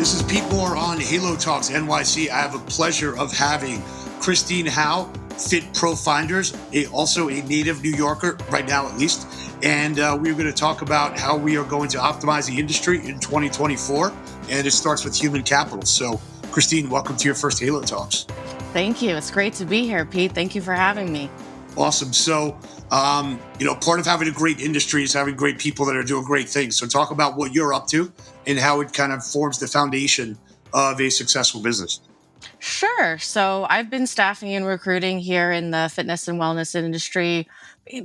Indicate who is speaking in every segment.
Speaker 1: This is Pete Moore on Halo Talks NYC. I have a pleasure of having Christine Howe, Fit Pro Finders, also a native New Yorker, right now at least. And we're going to talk about how we are going to optimize the industry in 2024. And it starts with human capital. So, Christine, welcome to your first Halo Talks.
Speaker 2: Thank you. It's great to be here, Pete. Thank you for having me.
Speaker 1: Awesome. So, part of having a great industry is having great people that are doing great things. So talk about what you're up to and how it kind of forms the foundation of a successful business.
Speaker 2: Sure. So I've been staffing and recruiting here in the fitness and wellness industry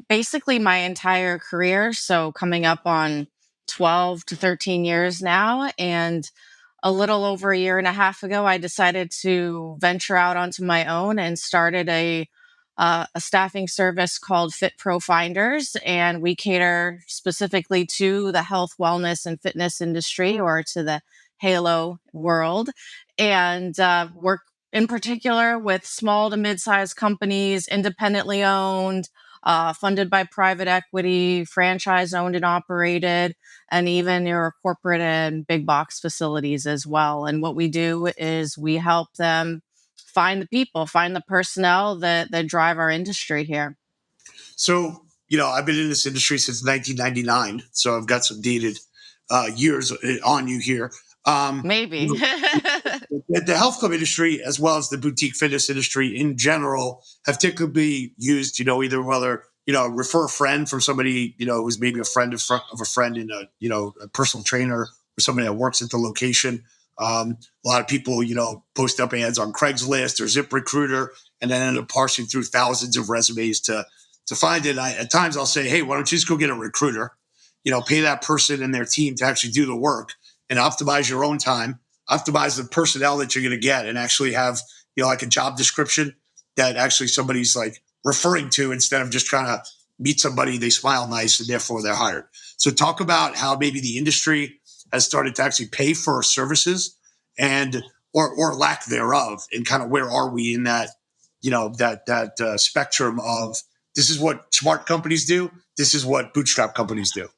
Speaker 2: basically my entire career. So coming up on 12 to 13 years now. And a little over a year and a half ago, I decided to venture out onto my own and started a staffing service called Fit Pro Finders, and we cater specifically to the health, wellness, and fitness industry, or to the Halo world, and work in particular with small to mid-sized companies, independently owned, funded by private equity, franchise owned and operated, and even your corporate and big box facilities as well. And what we do is we help them find the people, find the personnel that drive our industry here.
Speaker 1: So, I've been in this industry since 1999. So I've got some dated years on you here.
Speaker 2: Maybe.
Speaker 1: The health club industry, as well as the boutique fitness industry in general, have typically used, either whether, refer a friend from somebody, who's maybe a friend of a friend in a personal trainer or somebody that works at the location. A lot of people, post up ads on Craigslist or ZipRecruiter and then end up parsing through thousands of resumes to find it. At times I'll say, hey, why don't you just go get a recruiter, pay that person and their team to actually do the work and optimize your own time, optimize the personnel that you're going to get, and actually have, like a job description that actually somebody's like referring to instead of just trying to meet somebody, they smile nice and therefore they're hired. So talk about how maybe the industry has started to actually pay for services and or lack thereof, and kind of where are we in that, that spectrum of this is what smart companies do, this is what bootstrap companies do.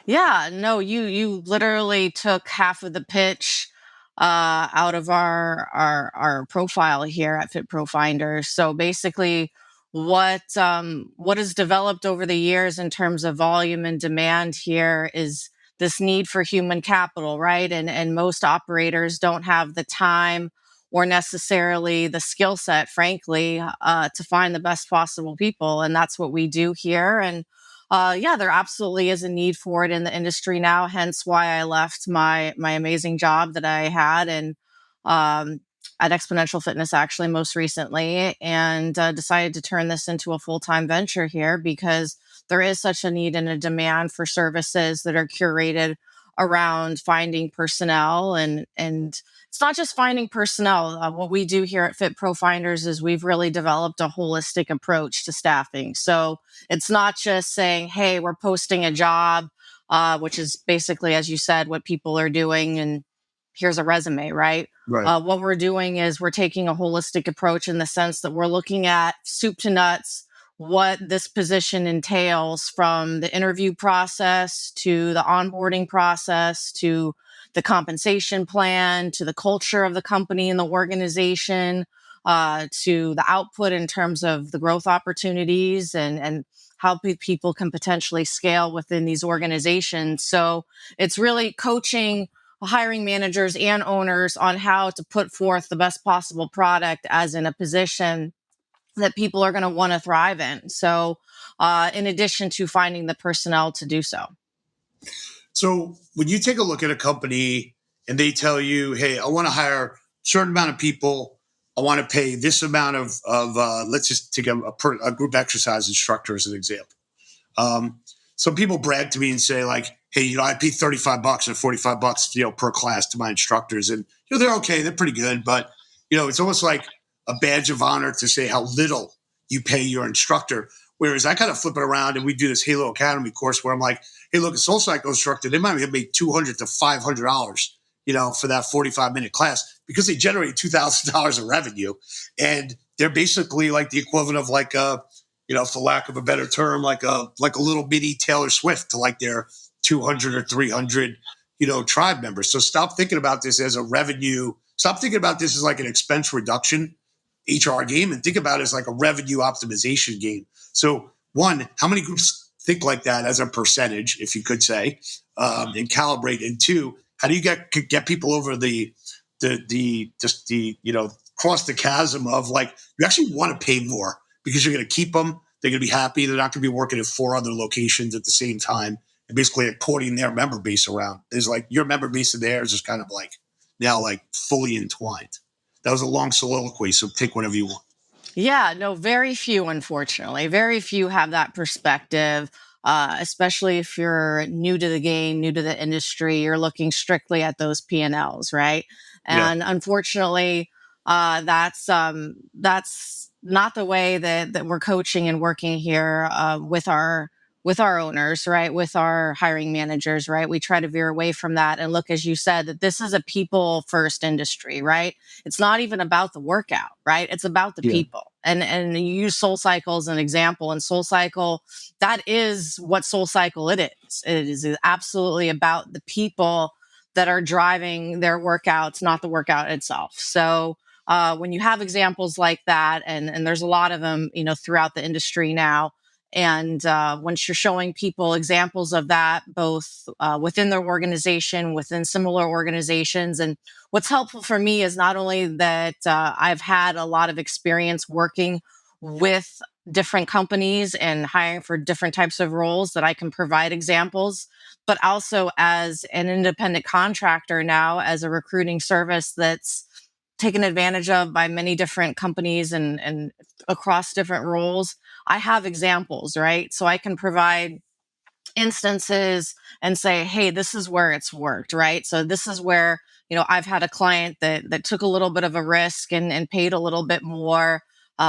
Speaker 2: Yeah, no, you literally took half of the pitch out of our profile here at Fit Pro Finders. So basically, what has developed over the years in terms of volume and demand here is this need for human capital, right? And most operators don't have the time or necessarily the skill set, frankly, to find the best possible people, and that's what we do here. And yeah, there absolutely is a need for it in the industry now. Hence why I left my amazing job that I had and at Exponential Fitness, actually, most recently, and decided to turn this into a full-time venture here because there is such a need and a demand for services that are curated around finding personnel. And it's not just finding personnel. What we do here at Fit Pro Finders is we've really developed a holistic approach to staffing. So it's not just saying, hey, we're posting a job, which is basically, as you said, what people are doing, and here's a resume, right?
Speaker 1: Right.
Speaker 2: What we're doing is we're taking a holistic approach in the sense that we're looking at soup to nuts, what this position entails, from the interview process to the onboarding process to the compensation plan to the culture of the company and the organization, to the output in terms of the growth opportunities and how people can potentially scale within these organizations. So it's really coaching hiring managers and owners on how to put forth the best possible product as in a position that people are going to want to thrive in. So, in addition to finding the personnel to do so.
Speaker 1: So when you take a look at a company and they tell you, hey, I want to hire a certain amount of people, I want to pay this amount of let's just take a group exercise instructor as an example. Some people brag to me and say like, hey, I pay $35 or $45, per class to my instructors. And, they're okay. They're pretty good. But, it's almost like a badge of honor to say how little you pay your instructor. Whereas I kind of flip it around and we do this Halo Academy course where I'm like, hey, look, a Soul Cycle instructor, they might make $200 to $500, for that 45-minute class because they generate $2,000 of revenue. And they're basically like the equivalent of like for lack of a better term, like a little mini Taylor Swift to like their 200 or 300, tribe members. So stop thinking about this as a revenue. Stop thinking about this as like an expense reduction HR game, and think about it as like a revenue optimization game. So one, how many groups think like that as a percentage, if you could say, and calibrate? And two, how do you get people over the cross the chasm of like, you actually want to pay more because you're going to keep them. They're going to be happy. They're not going to be working at 4 other locations at the same time, and basically porting their member base around. Is like your member base and theirs is kind of like now like fully entwined. That was a long soliloquy, so take whatever you want.
Speaker 2: Yeah, no, very few, unfortunately. Very few have that perspective, especially if you're new to the game, new to the industry. You're looking strictly at those P&Ls, right?
Speaker 1: Yeah.
Speaker 2: And unfortunately, that's not the way that we're coaching and working here with our owners, right? With our hiring managers, right? We try to veer away from that and look, as you said, that this is a people first industry, right? It's not even about the workout, right? It's about the
Speaker 1: Yeah.
Speaker 2: people. And you use Soul Cycle as an example. And Soul Cycle, that is what Soul Cycle it is. It is absolutely about the people that are driving their workouts, not the workout itself. So when you have examples like that, and there's a lot of them, throughout the industry now, and once you're showing people examples of that, both within their organization, within similar organizations, and what's helpful for me is not only that I've had a lot of experience working with different companies and hiring for different types of roles that I can provide examples, but also as an independent contractor now, as a recruiting service that's taken advantage of by many different companies and across different roles. I have examples, right? So I can provide instances and say, hey, this is where it's worked, right? So this is where, I've had a client that took a little bit of a risk and paid a little bit more,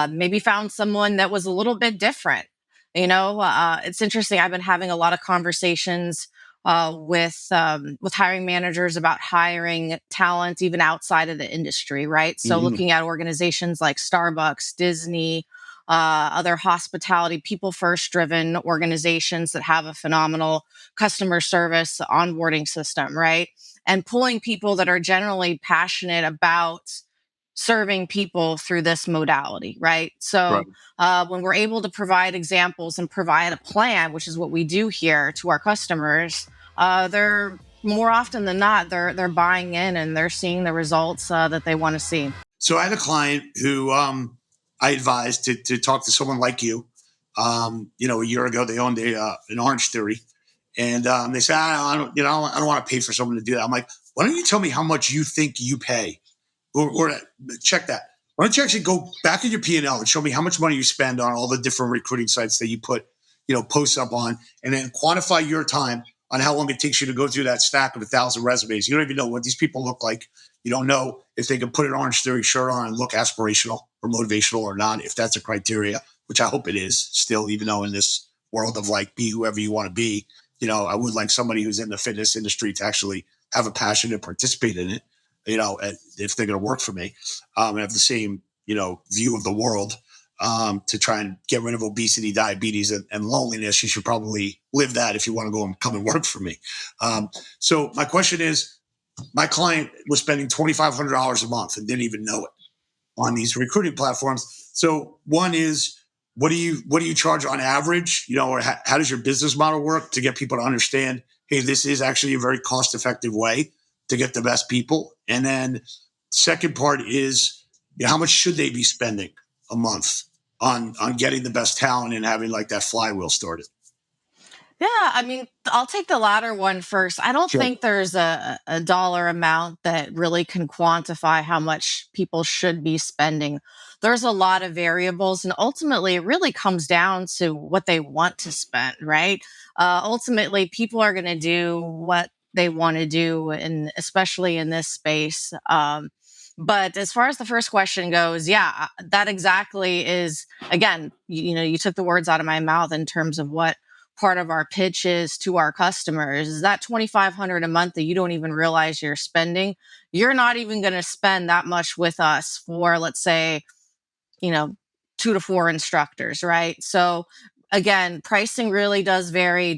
Speaker 2: maybe found someone that was a little bit different. It's interesting. I've been having a lot of conversations with hiring managers about hiring talent even outside of the industry, right? So
Speaker 1: Mm-hmm.
Speaker 2: looking at organizations like Starbucks, Disney, other hospitality, people first driven organizations that have a phenomenal customer service onboarding system, right? And pulling people that are generally passionate about serving people through this modality, right?
Speaker 1: Right.
Speaker 2: So when we're able to provide examples and provide a plan, which is what we do here to our customers, they're more often than not they're buying in and they're seeing the results that they want to see.
Speaker 1: So I had a client who I advised to talk to someone like you. A year ago they owned an Orange Theory, and they said, I don't want to pay for someone to do that. I'm like, why don't you tell me how much you think you pay, or check that. Why don't you actually go back in your P&L and show me how much money you spend on all the different recruiting sites that you put, posts up on, and then quantify your time on how long it takes you to go through that stack of 1,000 resumes. You don't even know what these people look like. You don't know if they can put an Orange Theory shirt on and look aspirational or motivational or not, if that's a criteria, which I hope it is still, even though in this world of like, be whoever you want to be, I would like somebody who's in the fitness industry to actually have a passion and participate in it, if they're going to work for me, and have the same, view of the world, to try and get rid of obesity, diabetes, and loneliness. You should probably live that if you want to go and come and work for me. So my question is, my client was spending $2,500 a month and didn't even know it on these recruiting platforms. So one is, what do you charge on average? Or how does your business model work to get people to understand, hey, this is actually a very cost effective way to get the best people? And then second part is, how much should they be spending a month on getting the best talent and having like that flywheel started?
Speaker 2: Yeah, I mean, I'll take the latter one first. I don't
Speaker 1: Sure.
Speaker 2: think there's a dollar amount that really can quantify how much people should be spending. There's a lot of variables, and ultimately, it really comes down to what they want to spend, right? Ultimately, people are going to do what they want to do, and especially in this space. But as far as the first question goes, yeah, that exactly is, again, you took the words out of my mouth in terms of what part of our pitch is to our customers. Is that 2,500 a month that you don't even realize you're spending? You're not even going to spend that much with us for, let's say, you know 2 to 4 instructors, right? So again, pricing really does vary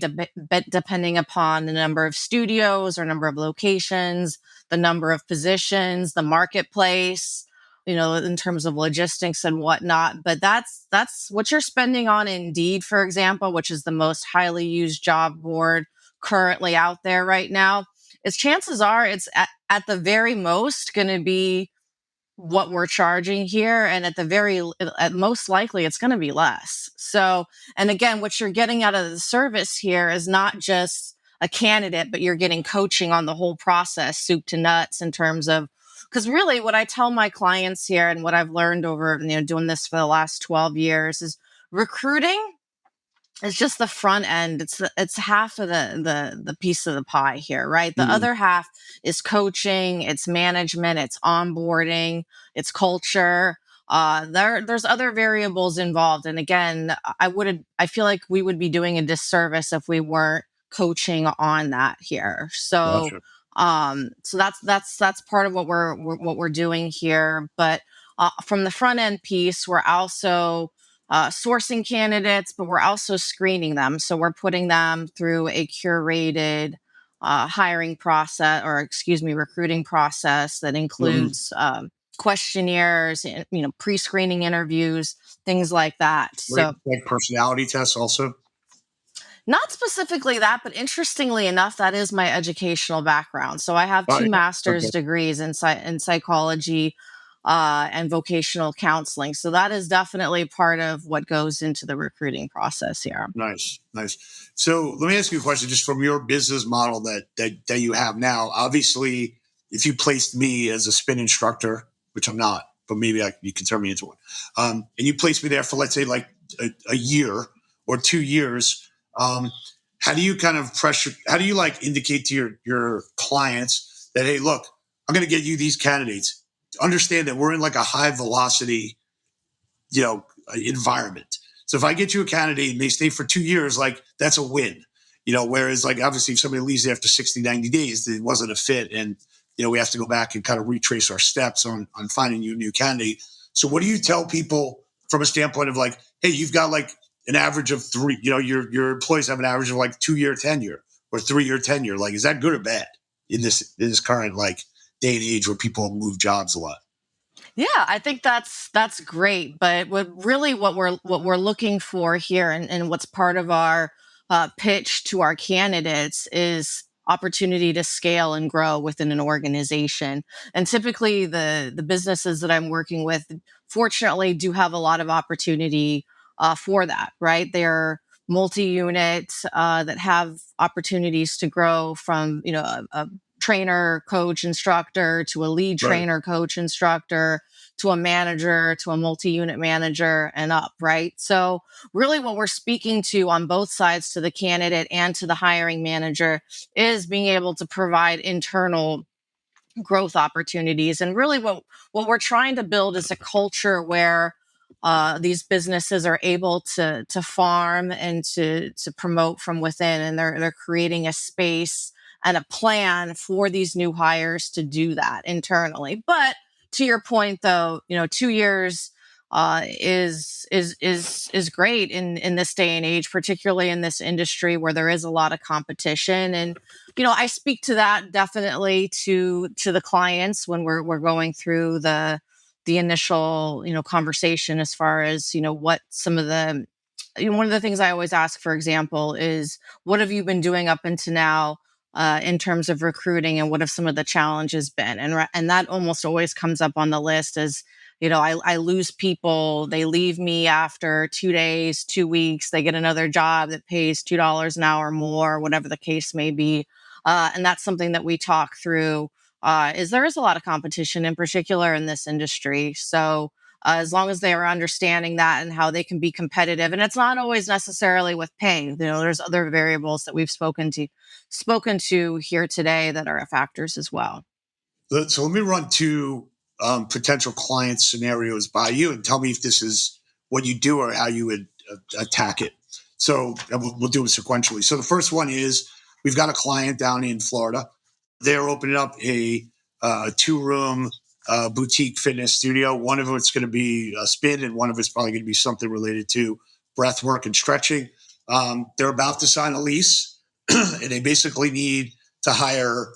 Speaker 2: depending upon the number of studios or number of locations, the number of positions, the marketplace, in terms of logistics and whatnot. But that's what you're spending on Indeed, for example, which is the most highly used job board currently out there right now. Is chances are it's at the very most going to be what we're charging here, and at most likely it's going to be less. So, and again, what you're getting out of the service here is not just a candidate, but you're getting coaching on the whole process, soup to nuts, in terms of, because really what I tell my clients here and what I've learned over doing this for the last 12 years is recruiting. It's just the front end. It's half of the piece of the pie here, right? The
Speaker 1: Mhm.
Speaker 2: other half is coaching, it's management, it's onboarding, it's culture. There's other variables involved, and again, I feel like we would be doing a disservice if we weren't coaching on that here. So,
Speaker 1: Gotcha.
Speaker 2: that's part of what we're doing here. But from the front end piece, we're also sourcing candidates, but we're also screening them. So we're putting them through a curated hiring process, or excuse me, recruiting process that
Speaker 1: Mhm.
Speaker 2: includes questionnaires, pre-screening interviews, things like that.
Speaker 1: Right.
Speaker 2: So
Speaker 1: Like personality tests also.
Speaker 2: not specifically that, but interestingly enough, that is my educational background. So I have
Speaker 1: Oh,
Speaker 2: two
Speaker 1: yeah.
Speaker 2: master's
Speaker 1: Okay.
Speaker 2: degrees in psychology and vocational counseling. So that is definitely part of what goes into the recruiting process here.
Speaker 1: Nice, nice. So let me ask you a question, just from your business model that you have now. Obviously, if you placed me as a spin instructor, which I'm not, but maybe you can turn me into one, and you placed me there for, let's say, like a year or 2 years, how do you kind of pressure? How do you like indicate to your clients that, hey, look, I'm going to get you these candidates. Understand that we're in like a high velocity, environment. So if I get you a candidate and they stay for 2 years, like, that's a win. Whereas, like, obviously if somebody leaves after 60, 90 days, it wasn't a fit. And, we have to go back and kind of retrace our steps on finding you a new candidate. So what do you tell people from a standpoint of, like, hey, you've got like an average of three, your employees have an average of like 2 year tenure or 3 year tenure. Like, is that good or bad in this current, like, day and age where people move jobs a lot?
Speaker 2: Yeah, I think that's great. But what we're looking for here, and what's part of our pitch to our candidates, is opportunity to scale and grow within an organization. And typically, the businesses that I'm working with, fortunately, do have a lot of opportunity for that. Right, they're multi-unit that have opportunities to grow from a trainer, coach, instructor to a lead
Speaker 1: Right.
Speaker 2: trainer, coach, instructor to a manager to a multi-unit manager and up, right? So really what we're speaking to on both sides, to the candidate and to the hiring manager, is being able to provide internal growth opportunities. And really what we're trying to build is a culture where these businesses are able to farm and to promote from within, and they're creating a space and a plan for these new hires to do that internally. But to your point, though, 2 years is great in this day and age, particularly in this industry where there is a lot of competition. And I speak to that definitely to the clients when we're going through the initial conversation, as far as what some of the one of the things I always ask, for example, is what have you been doing up until now in terms of recruiting, and what have some of the challenges been? And that almost always comes up on the list as, I lose people, they leave me after 2 days, 2 weeks, they get another job that pays $2 an hour more, whatever the case may be. And that's something that we talk through. Is there is a lot of competition, in particular in this industry. So as long as they are understanding that and how they can be competitive, and it's not always necessarily with pay. There's other variables that we've spoken to here today that are factors as well.
Speaker 1: So let me run two potential client scenarios by you and tell me if this is what you do or how you would attack it. So we'll do it sequentially. So the first one is, we've got a client down in Florida. They're opening up a two-room boutique fitness studio. One of it's going to be a spin, and one of it's probably going to be something related to breath work and stretching. They're about to sign a lease, and they basically need to hire,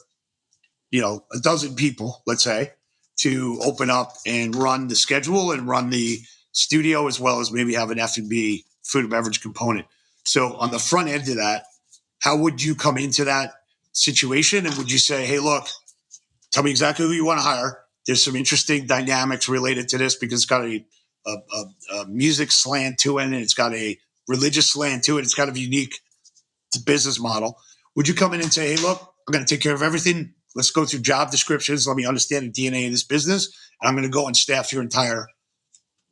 Speaker 1: a dozen people, let's say, to open up and run the schedule and run the studio, as well as maybe have an F&B, food and beverage component. So on the front end of that, how would you come into that situation? And would you say, hey, look, tell me exactly who you want to hire. There's some interesting dynamics related to this because it's got a music slant to it, and it's got a religious slant to it. It's kind of unique business model. Would you come in and say, hey, look, I'm going to take care of everything. Let's go through job descriptions. Let me understand the DNA of this business. And I'm going to go and staff your entire,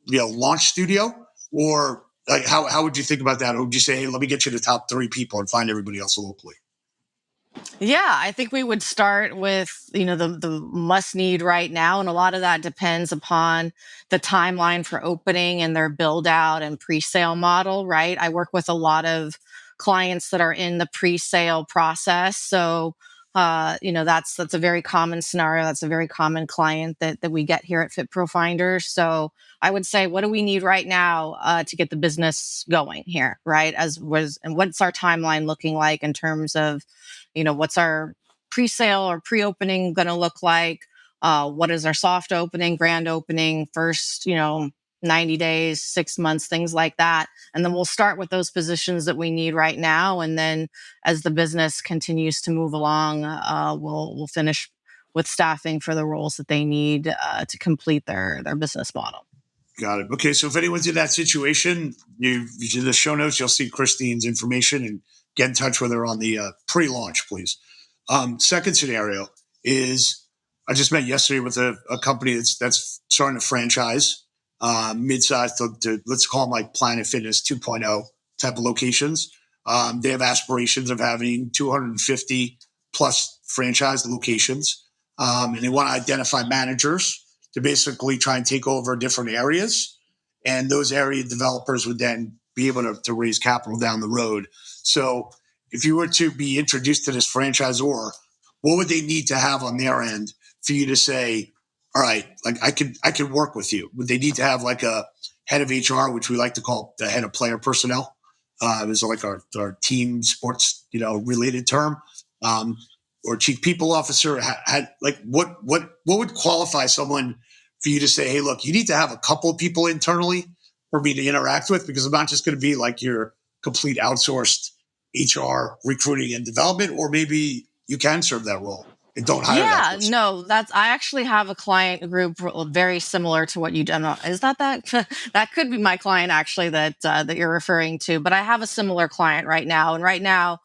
Speaker 1: launch studio? Or like, how would you think about that? Or would you say, hey, let me get you the top 3 people and find everybody else locally?
Speaker 2: Yeah, I think we would start with, the must need right now. And a lot of that depends upon the timeline for opening and their build out and pre-sale model, right? I work with a lot of clients that are in the pre-sale process. So, that's a very common scenario. That's a very common client that we get here at Fit Pro Finders. So I would say, what do we need right now to get the business going here, right? And what's our timeline looking like in terms of, what's our pre-sale or pre-opening going to look like? What is our soft opening, grand opening, first, 90 days, 6 months, things like that. And then we'll start with those positions that we need right now. And then as the business continues to move along, we'll finish with staffing for the roles that they need to complete their business model.
Speaker 1: Got it. Okay, so if anyone's in that situation, you in the show notes, you'll see Christine's information and get in touch with her on the pre-launch, please. Second scenario is I just met yesterday with a company that's starting a franchise, mid-sized to let's call them like Planet Fitness 2.0 type of locations. They have aspirations of having 250 plus franchise locations, and they want to identify managers to basically try and take over different areas. And those area developers would then be able to raise capital down the road. So if you were to be introduced to this franchisor, what would they need to have on their end for you to say, all right, like I could work with you? Would they need to have like a head of HR, which we like to call the head of player personnel? Is like our team sports, related term. Or chief people officer, like what would qualify someone for you to say, hey, look, you need to have a couple of people internally for me to interact with, because I'm not just going to be like your complete outsourced HR recruiting and development, or maybe you can serve that role and don't hire that
Speaker 2: Yeah,
Speaker 1: person.
Speaker 2: no, I actually have a client group very similar to what you done. Is that that could be my client actually that you're referring to, but I have a similar client right now, and right now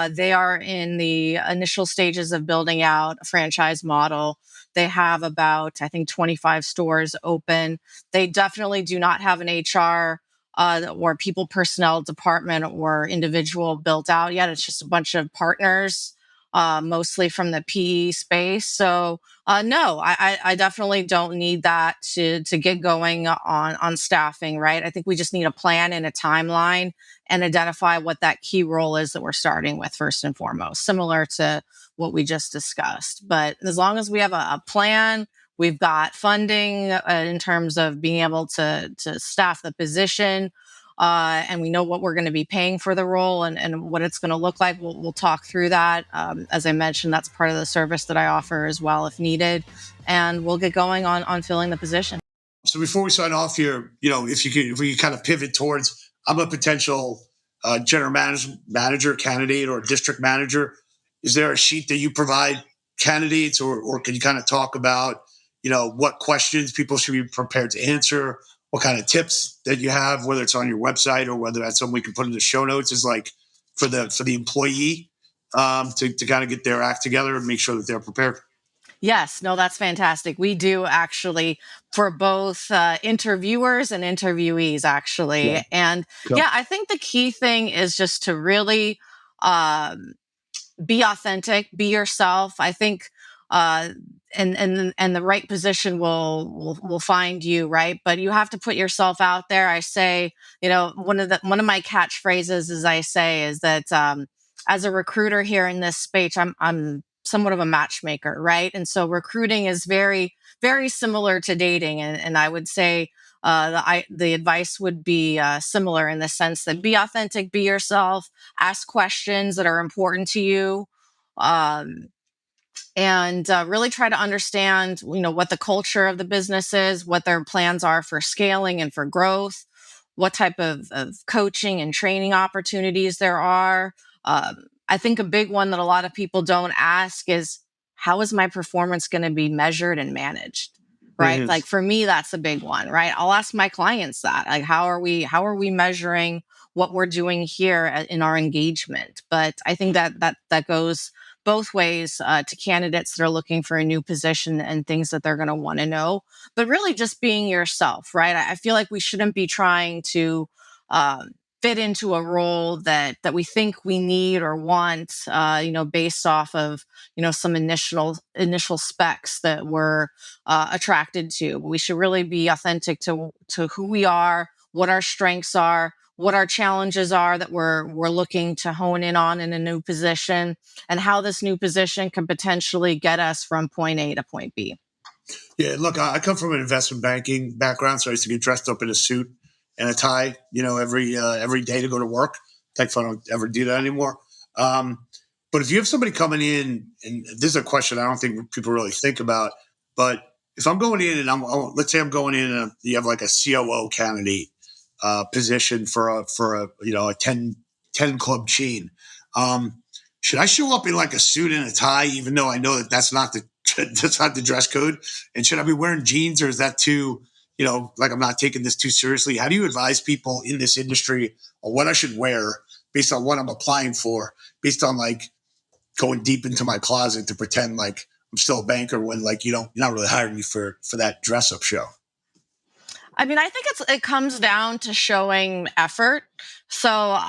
Speaker 2: they are in the initial stages of building out a franchise model. They have about, I think, 25 stores open. They definitely do not have an HR or people personnel department or individual built out yet. It's just a bunch of partners, mostly from the PE space. So no, I definitely don't need that to get going on staffing. Right. I think we just need a plan and a timeline and identify what that key role is that we're starting with first and foremost, similar to what we just discussed. But as long as we have a plan, we've got funding in terms of being able to staff the position, and we know what we're going to be paying for the role and what it's going to look like. We'll talk through that. As I mentioned, that's part of the service that I offer as well if needed. And we'll get going on filling the position.
Speaker 1: So before we sign off here, if we kind of pivot towards, I'm a potential general manager candidate or district manager. Is there a sheet that you provide candidates, or can you kind of talk about, what questions people should be prepared to answer? What kind of tips that you have, whether it's on your website or whether that's something we can put in the show notes, is like for the employee to kind of get their act together and make sure that they're prepared.
Speaker 2: Yes, no, that's fantastic. We do actually for both interviewers and interviewees,
Speaker 1: Yeah.
Speaker 2: actually. And
Speaker 1: Cool.
Speaker 2: yeah, I think the key thing is just to really um, be authentic, be yourself. I think, uh, and the right position will find you, right. But you have to put yourself out there. I say, one of my catchphrases, as I say, is that as a recruiter here in this space, I'm somewhat of a matchmaker, right. And so recruiting is very very similar to dating, and I would say The advice would be similar in the sense that be authentic, be yourself, ask questions that are important to you. Um, and really try to understand, what the culture of the business is, what their plans are for scaling and for growth, what type of coaching and training opportunities there are. I think a big one that a lot of people don't ask is, how is my performance going to be measured and managed? Right?
Speaker 1: Mhm.
Speaker 2: Like for me, that's a big one, right? I'll ask my clients that, like, how are we measuring what we're doing here in our engagement? But I think that goes both ways to candidates that are looking for a new position and things that they're going to want to know. But really, just being yourself, right? I feel like we shouldn't be trying to um, fit into a role that we think we need or want, based off of some initial specs that we're attracted to. We should really be authentic to who we are, what our strengths are, what our challenges are that we're looking to hone in on in a new position, and how this new position can potentially get us from point A to point B.
Speaker 1: Yeah, look, I come from an investment banking background, so I used to get dressed up in a suit and a tie, every day to go to work. Thankfully, I don't ever do that anymore. Um, but if you have somebody coming in, and this is a question I don't think people really think about, but if I'm going in and let's say I'm going in and you have like a COO candidate position for a a ten club chain. Should I show up in like a suit and a tie, even though I know that that's not the that's not the dress code? And should I be wearing jeans, or is that too, like I'm not taking this too seriously? How do you advise people in this industry on what I should wear based on what I'm applying for, based on like going deep into my closet to pretend like I'm still a banker when like you're not really hiring me for that dress up show?
Speaker 2: I mean, I think it comes down to showing effort. So,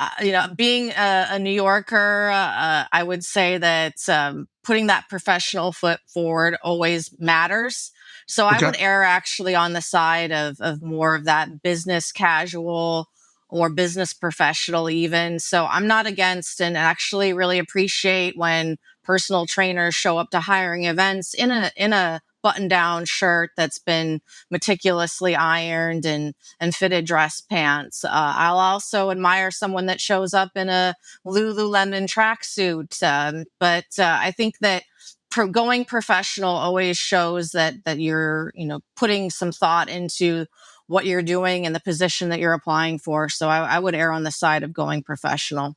Speaker 2: being a New Yorker, I would say that putting that professional foot forward always matters. So, I
Speaker 1: Okay.
Speaker 2: would err actually on the side of more of that business casual or business professional, even. So, I'm not against and actually really appreciate when personal trainers show up to hiring events in a button down shirt that's been meticulously ironed and fitted dress pants. I'll also admire someone that shows up in a Lululemon tracksuit. But I think that going professional always shows that you're putting some thought into what you're doing and the position that you're applying for. So I would err on the side of going professional.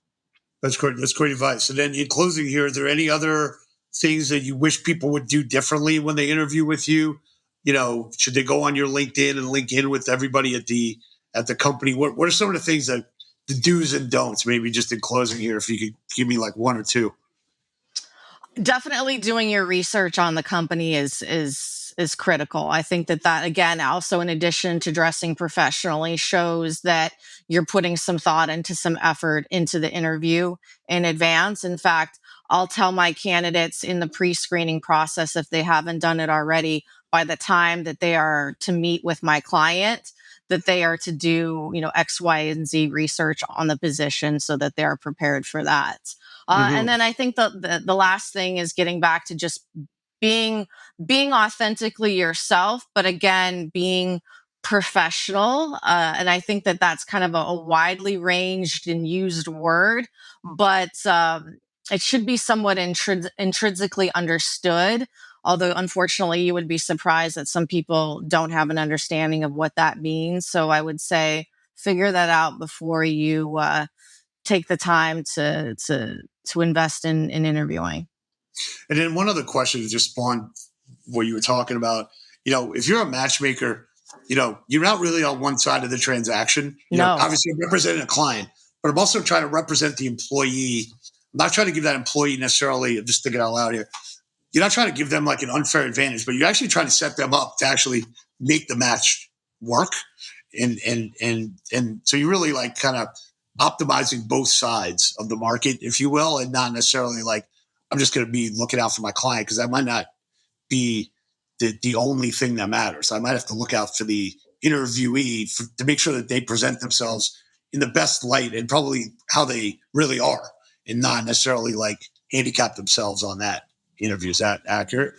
Speaker 1: That's great. That's great advice. And then in closing here, are there any other things that you wish people would do differently when they interview with you? Should they go on your LinkedIn and link in with everybody at the company? What are some of the things that the do's and don'ts? Maybe just in closing here, if you could give me like one or two.
Speaker 2: Definitely doing your research on the company is critical. I think that again, also in addition to dressing professionally, shows that you're putting some thought into some effort into the interview in advance. In fact, I'll tell my candidates in the pre-screening process, if they haven't done it already, by the time that they are to meet with my client, that they are to do X, Y, and Z research on the position so that they are prepared for that. And
Speaker 1: Mm-hmm.
Speaker 2: then I think the last thing is getting back to just being being authentically yourself, but again, being professional. And I think that that's kind of a widely ranged and used word, but it should be somewhat intrinsically understood. Although, unfortunately, you would be surprised that some people don't have an understanding of what that means. So I would say figure that out before you take the time to invest in interviewing.
Speaker 1: And then one other question that just spawned what you were talking about. If you're a matchmaker, you're not really on one side of the transaction.
Speaker 2: No,
Speaker 1: Obviously, I'm representing a client, but I'm also trying to represent the employee. I'm not trying to give that employee necessarily, I'm just thinking out loud here. You're not trying to give them like an unfair advantage, but you're actually trying to set them up to actually make the match work. And so you really like kind of optimizing both sides of the market, if you will, and not necessarily like I'm just going to be looking out for my client, because that might not be the only thing that matters. I might have to look out for the interviewee to make sure that they present themselves in the best light and probably how they really are, and not necessarily like handicap themselves on that interview. Is that accurate?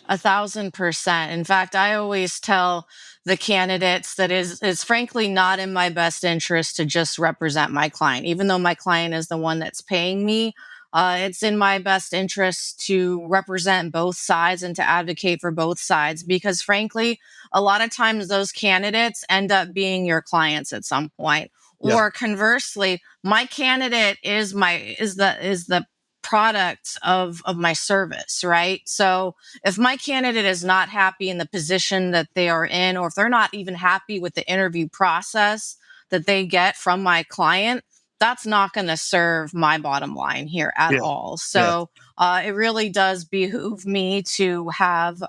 Speaker 2: 1,000%. In fact, I always tell the candidates that is frankly not in my best interest to just represent my client. Even though my client is the one that's paying me, it's in my best interest to represent both sides and to advocate for both sides because, frankly, a lot of times those candidates end up being your clients at some point.
Speaker 1: Yeah.
Speaker 2: Or conversely, my candidate is the product of my service, right? So if my candidate is not happy in the position that they are in, or if they're not even happy with the interview process that they get from my client, that's not going to serve my bottom line here at
Speaker 1: Yeah.
Speaker 2: all.
Speaker 1: Yeah.
Speaker 2: So it really does behoove me to have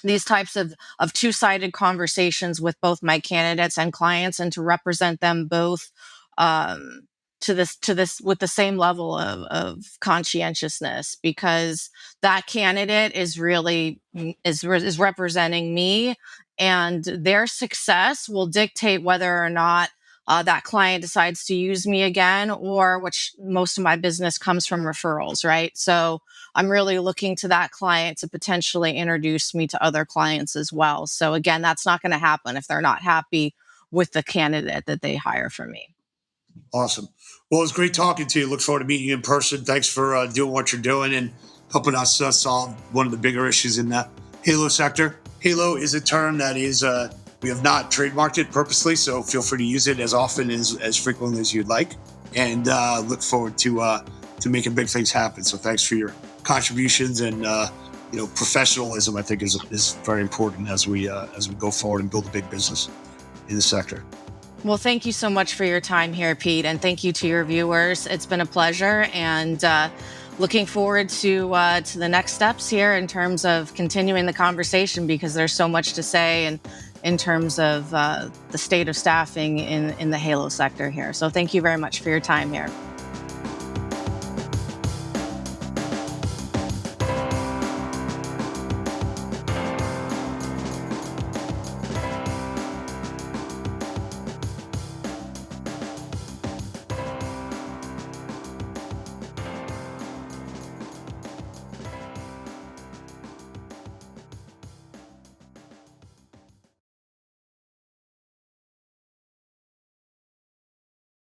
Speaker 2: these types of two-sided conversations with both my candidates and clients and to represent them both um, to this with the same level of conscientiousness because that candidate is really is representing me and their success will dictate whether or not that client decides to use me again, or which most of my business comes from referrals, right? So I'm really looking to that client to potentially introduce me to other clients as well. So again, that's not going to happen if they're not happy with the candidate that they hire from me.
Speaker 1: Awesome. Well, it was great talking to you. Look forward to meeting you in person. Thanks for doing what you're doing and helping us solve one of the bigger issues in the Halo sector. Halo is a term that is we have not trademarked it purposely, so feel free to use it as often as frequently as you'd like. And look forward to making big things happen. So thanks for your contributions and professionalism. I think is very important as we go forward and build a big business in the sector.
Speaker 2: Well, thank you so much for your time here, Pete, and thank you to your viewers. It's been a pleasure, and looking forward to the next steps here in terms of continuing the conversation because there's so much to say and in terms of the state of staffing in the Halo sector here. So thank you very much for your time here.